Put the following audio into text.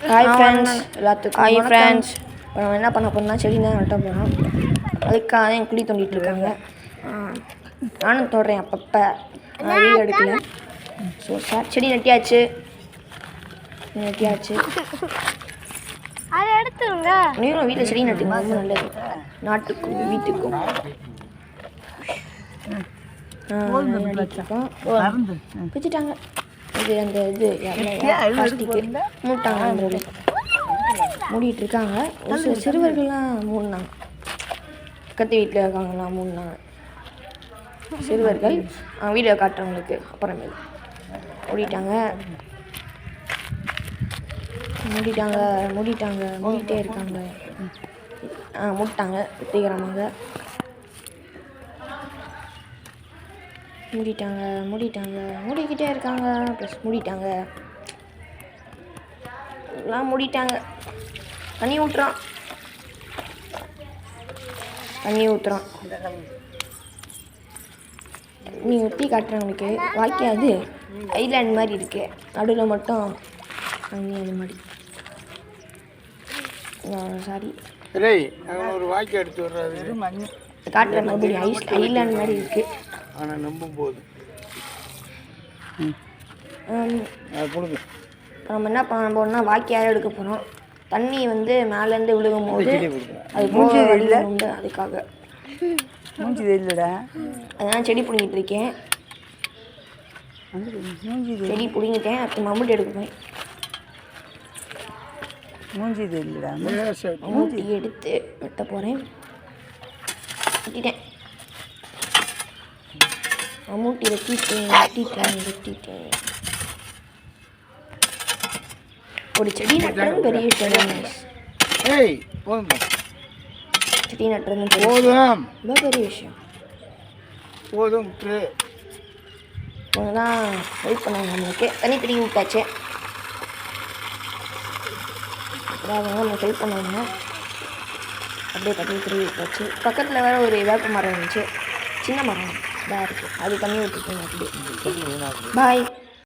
Hi friends, எல்லாத்துக்கும் hi friends. இப்போ நம்ம என்ன பண்ண போகிறோம்னா செடி தான் வெட்ட போகிறோம். அதுக்காக என் குழி தோண்டிகிட்டு இருக்காங்க. நானும் தோடுறேன் அப்பப்போ, வீடியோ எடுக்கல. ஸோ செடி நட்டியாச்சு. அதை எடுத்துருங்க. நீங்களும் வீட்டில் செடி நட்டுங்க, ரொம்ப நல்லது நாட்டுக்கும் வீட்டுக்கும். பிச்சுட்டாங்க. இது அந்த இது பிளாஸ்டிக்கு மூட்டாங்க. அந்த மூடிட்டு இருக்காங்க. ஒரு சில சிறுவர்கள்லாம் மூடினாங்க. பக்கத்து வீட்டில் இருக்காங்கலாம் மூடினாங்க சிறுவர்கள். வீடியோ காட்டுறவங்களுக்கு அப்புறமேல் மூடிட்டே இருக்காங்க. மூட்டாங்க வெற்றிகரமாக. மூடிக்கிட்டே இருக்காங்க. ப்ளஸ் மூடிட்டாங்க. எல்லாம் மூடிட்டாங்க. தண்ணி ஊற்றுறான். தண்ணி ஊற்றி காட்டுறவங்களுக்கு வாய்க்காது ஐலாண்ட் மாதிரி இருக்கு. நடுவில் மட்டும் தண்ணி அது மாதிரி. சாரி, ஒரு வாய்க்கால் எடுத்து வர்றாரு காட்டுற மாதிரி ஐலாண்ட் மாதிரி இருக்கு. ஆனால் நம்பும் போது நம்ம என்ன பண்ண போறோம்னா வாய்க்கால் எடுக்க போகிறோம். தண்ணி வந்து மேலேருந்து விழுகும் போது அது போக வழியில் உண்டு. அதுக்காக அதெல்லாம் செடி பிடிங்கிட்டு இருக்கேன். செடி பிடிங்கிட்டேன். அடுத்து மம்முட்டி எடுப்பேன். மம்முட்டி எடுத்து வெட்ட போகிறேன். வெட்டிட்டேன். மம்முட்டி வெட்டிட்டேன். ஒரு செடி நட்டுறது பெரிய விஷயம். செடி நட்டுறது போதும், ரொம்ப பெரிய விஷயம். போதும். தான் ஹெல்ப் பண்ணாங்க நம்மளுக்கு. தண்ணி திரும்பி விட்டாச்சு. நம்ம ஹெல்ப் பண்ணுவாங்க. அப்படியே தண்ணி திரும்பி விட்டாச்சு. பக்கத்தில் வேறு ஒரு வேப்ப மரம் இருந்துச்சு, சின்ன மரம் இதாக இருக்குது. அது தண்ணி விட்டுருக்கேன். அப்படியே பாய்.